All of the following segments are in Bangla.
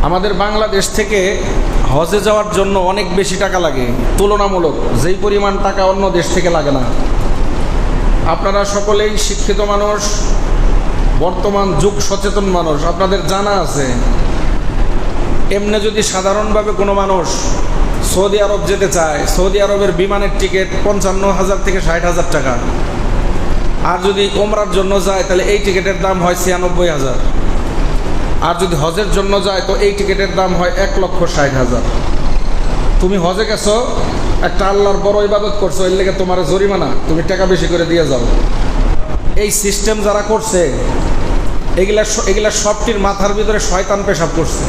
আমাদের বাংলাদেশ থেকে হজে যাওয়ার জন্য অনেক বেশি টাকা লাগে, তুলনামূলক যেই পরিমাণ টাকা অন্য দেশ থেকে লাগে না। আপনারা সকলেই শিক্ষিত মানুষ, বর্তমান যুগ সচেতন মানুষ, আপনাদের জানা আছে এমনি যদি সাধারণভাবে কোনো মানুষ সৌদি আরব যেতে চায়, সৌদি আরবের বিমানের টিকিট 55,000 থেকে 60,000 টাকা। আর যদি ওমরার জন্য যায় তাহলে এই টিকিটের দাম হয় 96,000। আর যদি হজের জন্য যায় তো এই টিকিটের দাম হয় 1,60,000। তুমি হজে গেছো, একটা আল্লাহর বড় ইবাদত করছো, এর লেগে তোমার জরিমানা, তুমি টাকা বেশি করে দিয়ে যাও। এই সিস্টেম যারা করছে এগুলা সবটির মাথার ভিতরে শয়তান পেশাব করছে।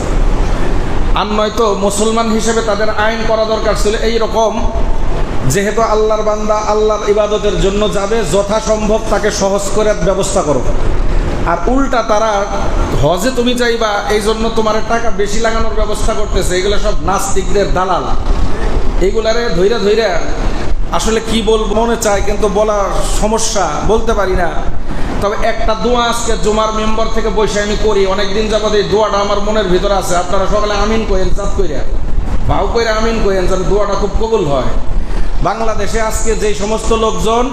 আর নয়তো মুসলমান হিসেবে তাদের আইন করা দরকার ছিল এইরকম, যেহেতু আল্লাহর বান্দা আল্লাহর ইবাদতের জন্য যাবে, যথাসম্ভব তাকে সহজ করে ব্যবস্থা করো। আর উল্টা তারা হজে তুমি যাইবা এই জন্য তোমার টাকা বেশি লাগানোর ব্যবস্থা করতেছে। এগুলো সব নাস্তিকদের দালাল। এইগুলারে ধৈরা ধৈরা আসলে কি বলবো মনে চায়, কিন্তু বলার সমস্যা, বলতে পারি না। তবে একটা দোয়া আজকে জুমার মেম্বার থেকে বসে আমি করি, অনেকদিন যাবত এই দোয়াটা আমার মনের ভিতরে আছে। আপনারা সকালে আমিন কইেন, চাপ কইরা ভাও কইরা আমিন কইেন, যেন দোয়াটা খুব কবুল হয়। বাংলাদেশে আজকে যে সমস্ত লোকজন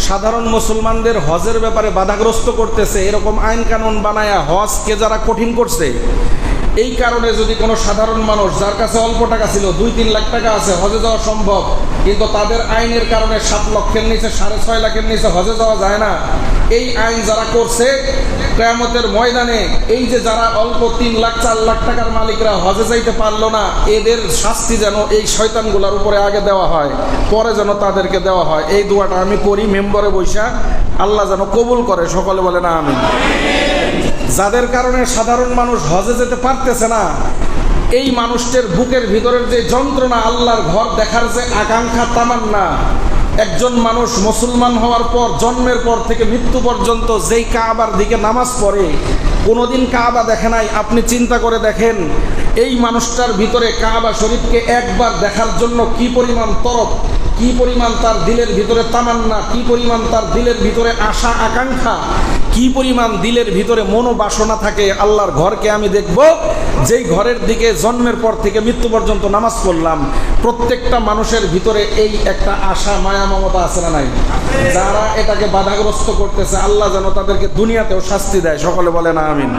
সাধারণ মুসলমানদের হজের ব্যাপারে বাধাগ্রস্ত করতেছে, এরকম আইন কানুন বানায়া হজকে যারা কঠিন করছে, এই কারণে যদি কোনো সাধারণ মানুষ যার কাছে অল্প টাকা ছিল, 2-3 লাখ টাকা আছে, হজে যাওয়া সম্ভব, কিন্তু তাদের আইনের কারণে 7 লক্ষের নিচে, 6.5 লাখের নিচে হজে যাওয়া যায় না। এই আইন যারা করছে, কিয়ামতের ময়দানে এই যে যারা অল্প 3 লাখ 4 লাখ টাকার মালিকরা হজে যাইতে পারলো না, এদের শাস্তি যেন এই শয়তানগুলোর উপরে আগে দেওয়া হয়, পরে যেন তাদেরকে দেওয়া হয়। এই দোয়াটা আমি করি মেম্বরে বৈশা, আল্লাহ যেন কবুল করে। সকলে বলে না আমিন। যাদের কারণে সাধারণ মানুষ হজে যেতে পারতেছে না, এই মানুষদের বুকের ভিতরের যে যন্ত্রণা, আল্লাহর ঘর দেখার যে আকাঙ্ক্ষা, তামান্না, একজন মানুষ মুসলমান হওয়ার পর, জন্মের পর থেকে মৃত্যু পর্যন্ত যেই কাবার দিকে নামাজ পড়ে, কোনোদিন কাবা দেখে নাই, আপনি চিন্তা করে দেখেন এই মানুষটার ভিতরে কাবা শরীফকে একবার দেখার জন্য কি পরিমাণ তরফ, কি পরিমাণ তার দিলের ভিতরে তামান্না, কি পরিমাণ তার দিলের ভিতরে আশা আকাঙ্ক্ষা, কি পরিমাণ দিলের ভিতরে মনোবাসনা থাকে। আল্লাহর ঘরকে আমি দেখব, যেই ঘরের দিকে জন্মের পর থেকে মৃত্যু পর্যন্ত নামাজ পড়লাম। প্রত্যেকটা মানুষের ভিতরে এই একটা আশা, মায়া, মমতা আছে না নাই? যারা এটাকে বাধাগ্রস্ত করতেছে, আল্লাহ যেন তাদেরকে দুনিয়াতেও শাস্তি দেয়। সকলে বলে না আমিন।